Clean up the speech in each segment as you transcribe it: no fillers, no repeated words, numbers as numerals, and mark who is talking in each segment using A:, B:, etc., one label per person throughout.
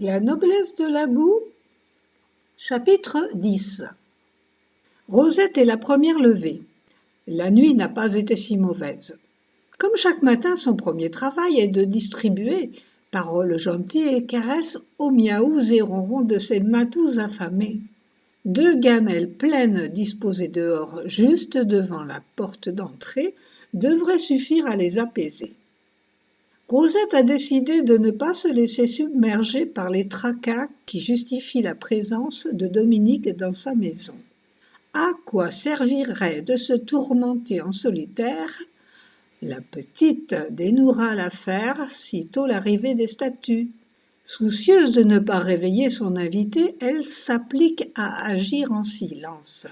A: La noblesse de la boue. Chapitre 10. Rosette est la première levée. La nuit n'a pas été si mauvaise. Comme chaque matin, son premier travail est de distribuer paroles gentilles et caresses aux miaous et ronrons de ses matous affamés. 2 gamelles pleines disposées dehors, juste devant la porte d'entrée, devraient suffire à les apaiser. Rosette a décidé de ne pas se laisser submerger par les tracas qui justifient la présence de Dominique dans sa maison. À quoi servirait de se tourmenter en solitaire? La petite dénouera l'affaire sitôt l'arrivée des statues. Soucieuse de ne pas réveiller son invité, elle s'applique à agir en silence.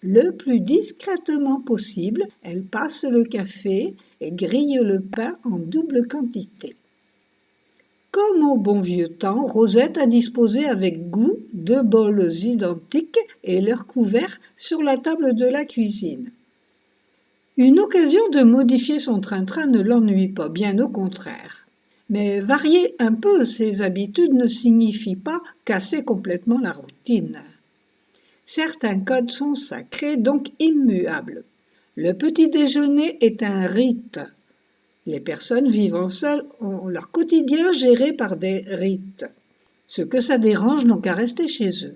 A: Le plus discrètement possible, elle passe le café et grille le pain en double quantité. Comme au bon vieux temps, Rosette a disposé avec goût 2 bols identiques et leurs couverts sur la table de la cuisine. Une occasion de modifier son train-train ne l'ennuie pas, bien au contraire. Mais varier un peu ses habitudes ne signifie pas casser complètement la routine. Certains codes sont sacrés, donc immuables. Le petit déjeuner est un rite. Les personnes vivant seules ont leur quotidien géré par des rites. Ceux que ça dérange n'ont qu'à rester chez eux.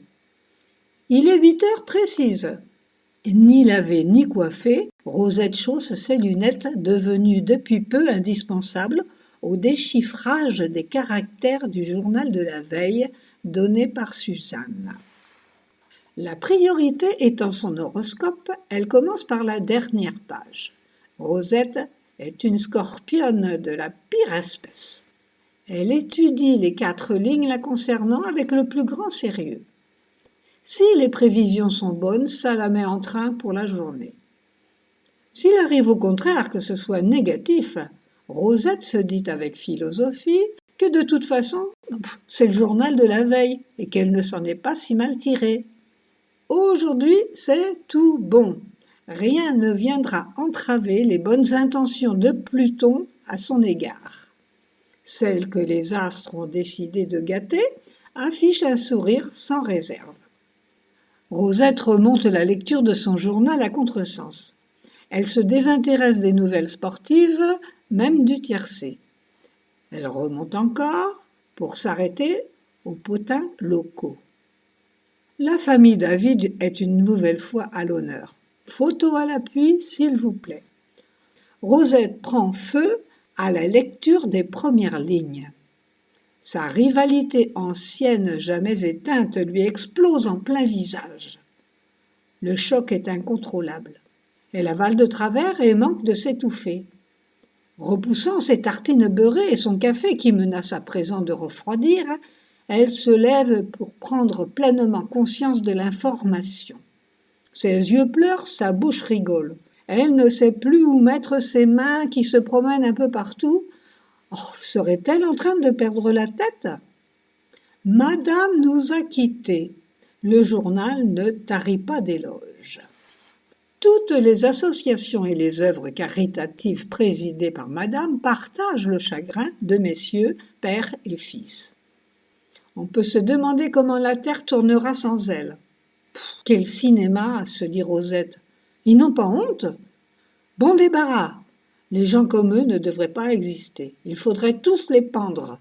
A: Il est 8 heures précises. Ni lavée ni coiffée, Rosette chausse ses lunettes devenues depuis peu indispensables au déchiffrage des caractères du journal de la veille donné par Suzanne. La priorité étant son horoscope, elle commence par la dernière page. Rosette est une scorpionne de la pire espèce. Elle étudie les 4 lignes la concernant avec le plus grand sérieux. Si les prévisions sont bonnes, ça la met en train pour la journée. S'il arrive au contraire que ce soit négatif, Rosette se dit avec philosophie que de toute façon, c'est le journal de la veille et qu'elle ne s'en est pas si mal tirée. Aujourd'hui, c'est tout bon. Rien ne viendra entraver les bonnes intentions de Pluton à son égard. Celle que les astres ont décidé de gâter affiche un sourire sans réserve. Rosette remonte la lecture de son journal à contresens. Elle se désintéresse des nouvelles sportives, même du tiercé. Elle remonte encore pour s'arrêter aux potins locaux. La famille David est une nouvelle fois à l'honneur. Photo à l'appui, s'il vous plaît. Rosette prend feu à la lecture des premières lignes. Sa rivalité ancienne jamais éteinte lui explose en plein visage. Le choc est incontrôlable. Elle avale de travers et manque de s'étouffer. Repoussant ses tartines beurrées et son café qui menace à présent de refroidir, elle se lève pour prendre pleinement conscience de l'information. Ses yeux pleurent, sa bouche rigole. Elle ne sait plus où mettre ses mains qui se promènent un peu partout. Serait-elle en train de perdre la tête? Madame nous a quittés. Le journal ne tarit pas d'éloges. Toutes les associations et les œuvres caritatives présidées par Madame partagent le chagrin de messieurs, père et fils. On peut se demander comment la terre tournera sans elle. Quel cinéma, se dit Rosette. Ils n'ont pas honte? Bon débarras. Les gens comme eux ne devraient pas exister. Il faudrait tous les pendre.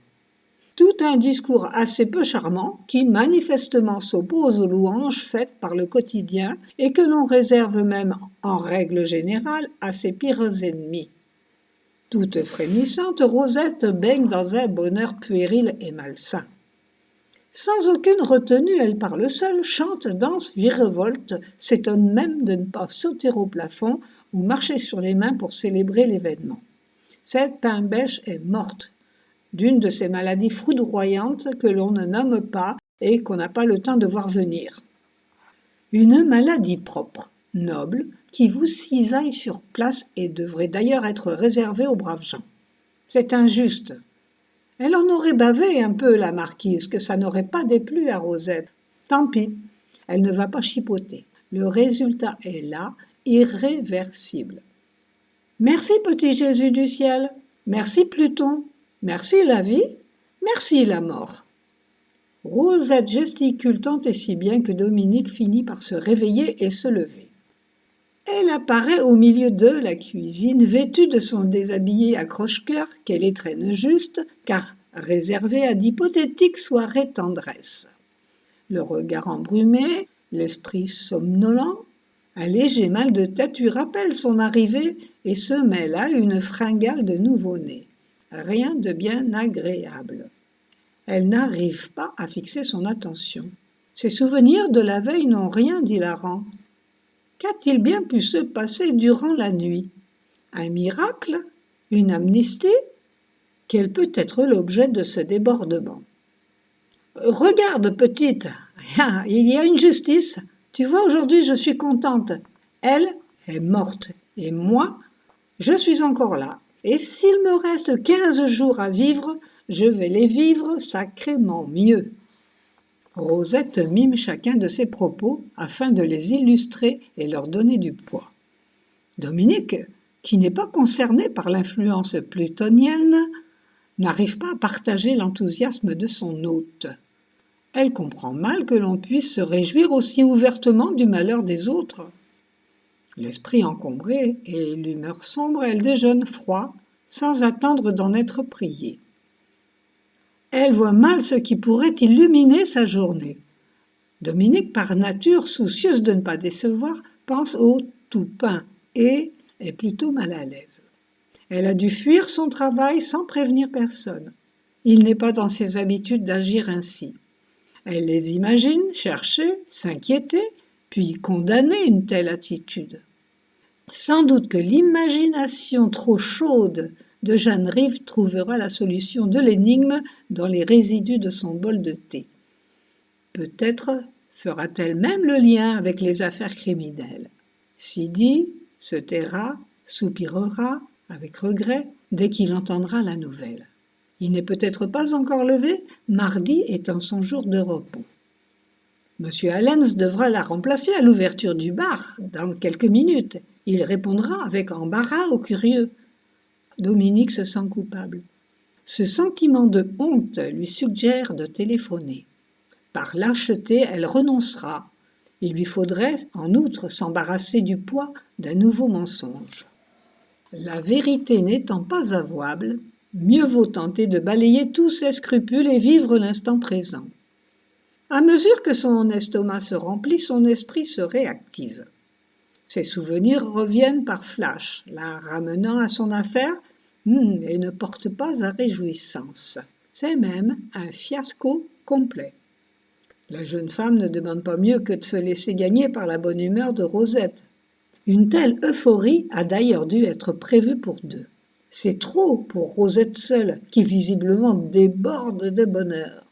A: Tout un discours assez peu charmant qui manifestement s'oppose aux louanges faites par le quotidien et que l'on réserve même, en règle générale, à ses pires ennemis. Toute frémissante, Rosette baigne dans un bonheur puéril et malsain. Sans aucune retenue, elle parle seule, chante, danse, virevolte, s'étonne même de ne pas sauter au plafond ou marcher sur les mains pour célébrer l'événement. Cette pain-bêche est morte, d'une de ces maladies foudroyantes que l'on ne nomme pas et qu'on n'a pas le temps de voir venir. Une maladie propre, noble, qui vous cisaille sur place et devrait d'ailleurs être réservée aux braves gens. C'est injuste. Elle en aurait bavé un peu, la marquise, que ça n'aurait pas déplu à Rosette. Tant pis, elle ne va pas chipoter. Le résultat est là, irréversible. Merci, petit Jésus du ciel. Merci, Pluton. Merci, la vie. Merci, la mort. Rosette gesticule tant et si bien que Dominique finit par se réveiller et se lever. Elle apparaît au milieu de la cuisine, vêtue de son déshabillé à croche-cœur qu'elle étraîne juste, car réservé à d'hypothétiques soirées tendresse. Le regard embrumé, l'esprit somnolent, un léger mal de tête lui rappelle son arrivée et se mêle à une fringale de nouveau-né. Rien de bien agréable. Elle n'arrive pas à fixer son attention. Ses souvenirs de la veille n'ont rien d'hilarant. Qu'a-t-il bien pu se passer durant la nuit? Un miracle? Une amnistie? Quel peut être l'objet de ce débordement? Regarde, petite, il y a une justice. Tu vois, aujourd'hui, je suis contente. Elle est morte. Et moi, je suis encore là. Et s'il me reste 15 jours à vivre, je vais les vivre sacrément mieux. Rosette mime chacun de ses propos afin de les illustrer et leur donner du poids. Dominique, qui n'est pas concerné par l'influence plutonienne, n'arrive pas à partager l'enthousiasme de son hôte. Elle comprend mal que l'on puisse se réjouir aussi ouvertement du malheur des autres. L'esprit encombré et l'humeur sombre, elle déjeune froid, sans attendre d'en être priée. Elle voit mal ce qui pourrait illuminer sa journée. Dominique, par nature soucieuse de ne pas décevoir, pense au tout pain et est plutôt mal à l'aise. Elle a dû fuir son travail sans prévenir personne. Il n'est pas dans ses habitudes d'agir ainsi. Elle les imagine chercher, s'inquiéter, puis condamner une telle attitude. Sans doute que l'imagination trop chaude de Jeanne Rive trouvera la solution de l'énigme dans les résidus de son bol de thé. Peut-être fera-t-elle même le lien avec les affaires criminelles. Sidi se taira, soupirera, avec regret, dès qu'il entendra la nouvelle. Il n'est peut-être pas encore levé, mardi étant son jour de repos. M. Allens devra la remplacer à l'ouverture du bar, dans quelques minutes. Il répondra avec embarras aux curieux. Dominique se sent coupable. Ce sentiment de honte lui suggère de téléphoner. Par lâcheté, elle renoncera. Il lui faudrait, en outre, s'embarrasser du poids d'un nouveau mensonge. La vérité n'étant pas avouable, mieux vaut tenter de balayer tous ses scrupules et vivre l'instant présent. À mesure que son estomac se remplit, son esprit se réactive. Ses souvenirs reviennent par flash, la ramenant à son affaire et ne portent pas à réjouissance. C'est même un fiasco complet. La jeune femme ne demande pas mieux que de se laisser gagner par la bonne humeur de Rosette. Une telle euphorie a d'ailleurs dû être prévue pour deux. C'est trop pour Rosette seule, qui visiblement déborde de bonheur.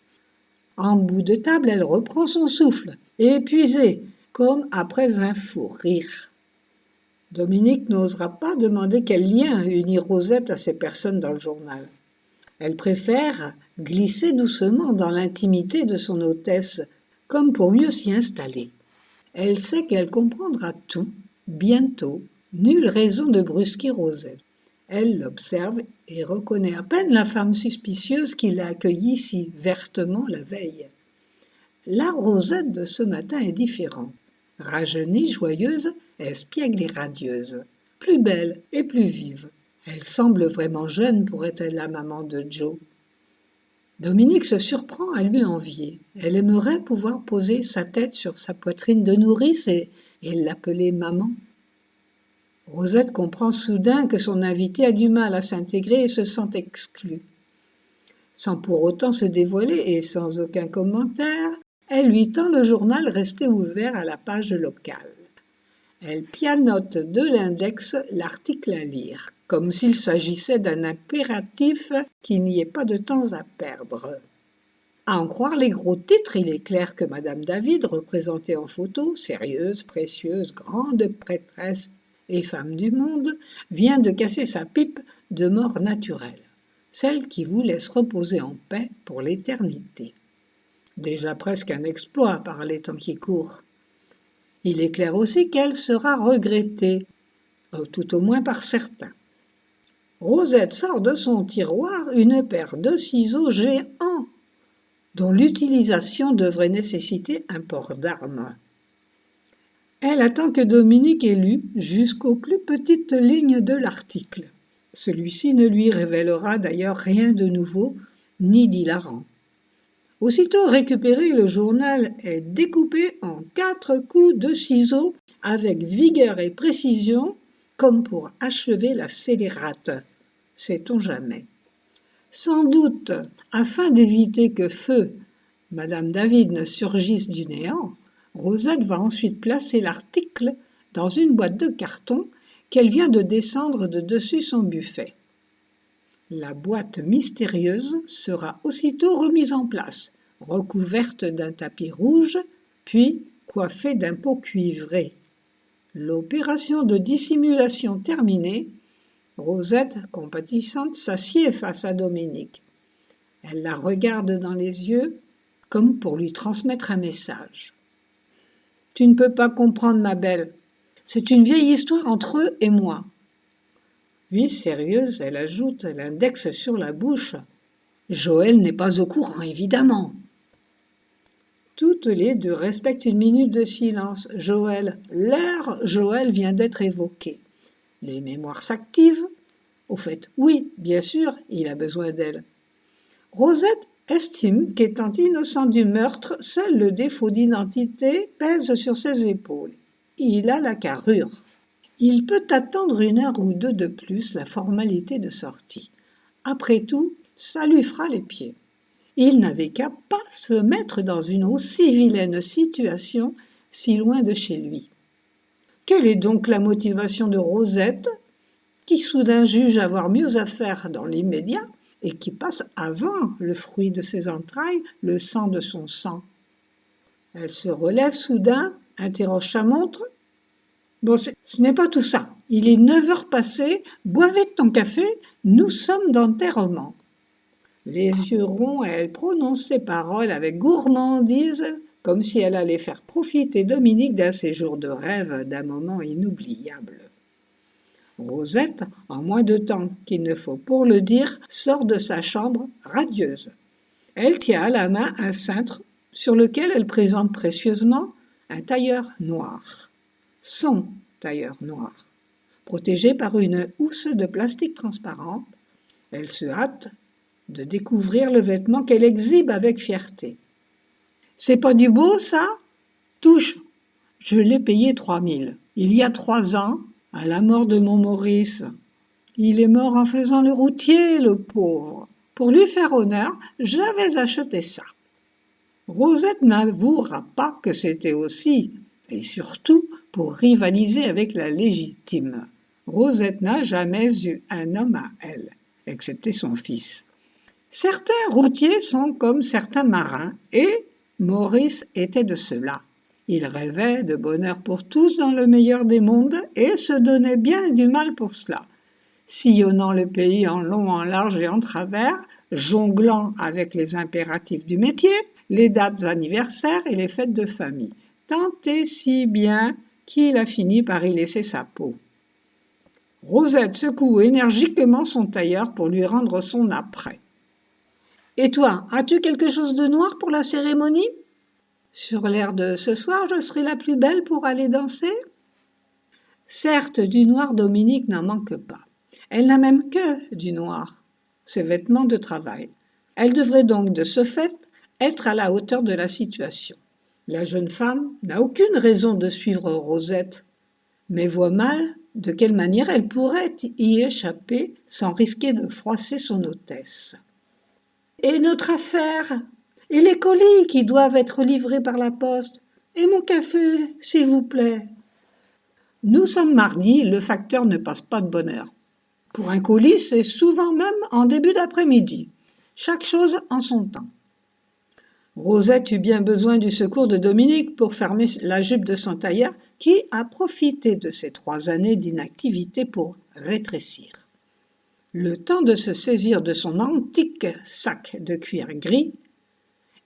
A: En bout de table, elle reprend son souffle, épuisée, comme après un fou rire. Dominique n'osera pas demander quel lien unit Rosette à ces personnes dans le journal. Elle préfère glisser doucement dans l'intimité de son hôtesse, comme pour mieux s'y installer. Elle sait qu'elle comprendra tout, bientôt, nulle raison de brusquer Rosette. Elle l'observe et reconnaît à peine la femme suspicieuse qui l'a accueillie si vertement la veille. La Rosette de ce matin est différente. Rajeunie, joyeuse, espiègle et radieuse. Plus belle et plus vive. Elle semble vraiment jeune pour être la maman de Joe. Dominique se surprend à lui envier. Elle aimerait pouvoir poser sa tête sur sa poitrine de nourrice et l'appeler maman. Rosette comprend soudain que son invité a du mal à s'intégrer et se sent exclue. Sans pour autant se dévoiler et sans aucun commentaire, elle lui tend le journal resté ouvert à la page locale. Elle pianote de l'index l'article à lire, comme s'il s'agissait d'un impératif qu'il n'y ait pas de temps à perdre. À en croire les gros titres, il est clair que Madame David, représentée en photo, sérieuse, précieuse, grande prêtresse et femme du monde, vient de casser sa pipe de mort naturelle, celle qui vous laisse reposer en paix pour l'éternité. Déjà presque un exploit par les temps qui courent. Il est clair aussi qu'elle sera regrettée, tout au moins par certains. Rosette sort de son tiroir une paire de ciseaux géants. dont l'utilisation devrait nécessiter un port d'armes. Elle attend que Dominique ait lu jusqu'aux plus petites lignes de l'article. Celui-ci ne lui révélera d'ailleurs rien de nouveau ni d'hilarant. Aussitôt récupéré, le journal est découpé en 4 coups de ciseaux avec vigueur et précision, comme pour achever la scélérate. Sait-on jamais. Sans doute, afin d'éviter que feu Madame David ne surgisse du néant, Rosette va ensuite placer l'article dans une boîte de carton qu'elle vient de descendre de dessus son buffet. La boîte mystérieuse sera aussitôt remise en place, recouverte d'un tapis rouge, puis coiffée d'un pot cuivré. L'opération de dissimulation terminée, Rosette, compatissante, s'assied face à Dominique. Elle la regarde dans les yeux, comme pour lui transmettre un message. « Tu ne peux pas comprendre, ma belle. C'est une vieille histoire entre eux et moi. » Puis, sérieuse, elle ajoute l'index sur la bouche. « Joël n'est pas au courant, évidemment. » Toutes les deux respectent une minute de silence. Leur Joël vient d'être évoqué. Les mémoires s'activent. Au fait, oui, bien sûr, il a besoin d'elle. Rosette estime qu'étant innocent du meurtre, seul le défaut d'identité pèse sur ses épaules. Il a la carrure. Il peut attendre 1 heure ou 2 de plus la formalité de sortie. Après tout, ça lui fera les pieds. Il n'avait qu'à pas se mettre dans une aussi vilaine situation si loin de chez lui. Quelle est donc la motivation de Rosette, qui soudain juge avoir mieux à faire dans l'immédiat et qui passe avant le fruit de ses entrailles, le sang de son sang? Elle se relève soudain, interroge sa montre. Bon, ce n'est pas tout ça. Il est 9 heures passées, boivez ton café, nous sommes d'enterrement. Les yeux ronds, elle prononce ces paroles avec gourmandise, comme si elle allait faire profiter Dominique d'un séjour de rêve, d'un moment inoubliable. Rosette, en moins de temps qu'il ne faut pour le dire, sort de sa chambre radieuse. Elle tient à la main un cintre sur lequel elle présente précieusement un tailleur noir. Son tailleur noir. Protégé par une housse de plastique transparente, elle se hâte de découvrir le vêtement qu'elle exhibe avec fierté. « C'est pas du beau, ça ? Touche, je l'ai payé 3 000. Il y a 3 ans, à la mort de mon Maurice. Il est mort en faisant le routier, le pauvre. Pour lui faire honneur, j'avais acheté ça. » Rosette n'avouera pas que c'était aussi, et surtout, pour rivaliser avec la légitime. Rosette n'a jamais eu un homme à elle, excepté son fils. Certains routiers sont comme certains marins, et Maurice était de ceux-là. Il rêvait de bonheur pour tous dans le meilleur des mondes et se donnait bien du mal pour cela, sillonnant le pays en long, en large et en travers, jonglant avec les impératifs du métier, les dates anniversaires et les fêtes de famille, tant et si bien qu'il a fini par y laisser sa peau. Rosette secoue énergiquement son tailleur pour lui rendre son apprêt. « Et toi, as-tu quelque chose de noir pour la cérémonie ? Sur l'air de ce soir, je serai la plus belle pour aller danser ?» Certes, du noir, Dominique n'en manque pas. Elle n'a même que du noir, ses vêtements de travail. Elle devrait donc, de ce fait, être à la hauteur de la situation. La jeune femme n'a aucune raison de suivre Rosette, mais voit mal de quelle manière elle pourrait y échapper sans risquer de froisser son hôtesse. « Et notre affaire ? Et les colis qui doivent être livrés par la poste ? Et mon café, s'il vous plaît ?» Nous sommes mardi, le facteur ne passe pas de bonne heure. Pour un colis, c'est souvent même en début d'après-midi. Chaque chose en son temps. Rosette eut bien besoin du secours de Dominique pour fermer la jupe de son tailleur, qui a profité de ces 3 années d'inactivité pour rétrécir. Le temps de se saisir de son antique sac de cuir gris,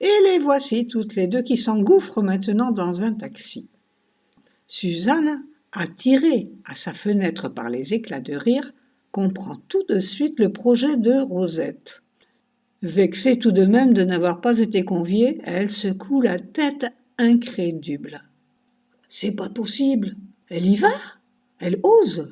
A: et les voici toutes les deux qui s'engouffrent maintenant dans un taxi. Suzanne, attirée à sa fenêtre par les éclats de rire, comprend tout de suite le projet de Rosette. « Vexée tout de même de n'avoir pas été conviée, elle secoue la tête incrédule. « C'est pas possible. Elle y va. Elle ose.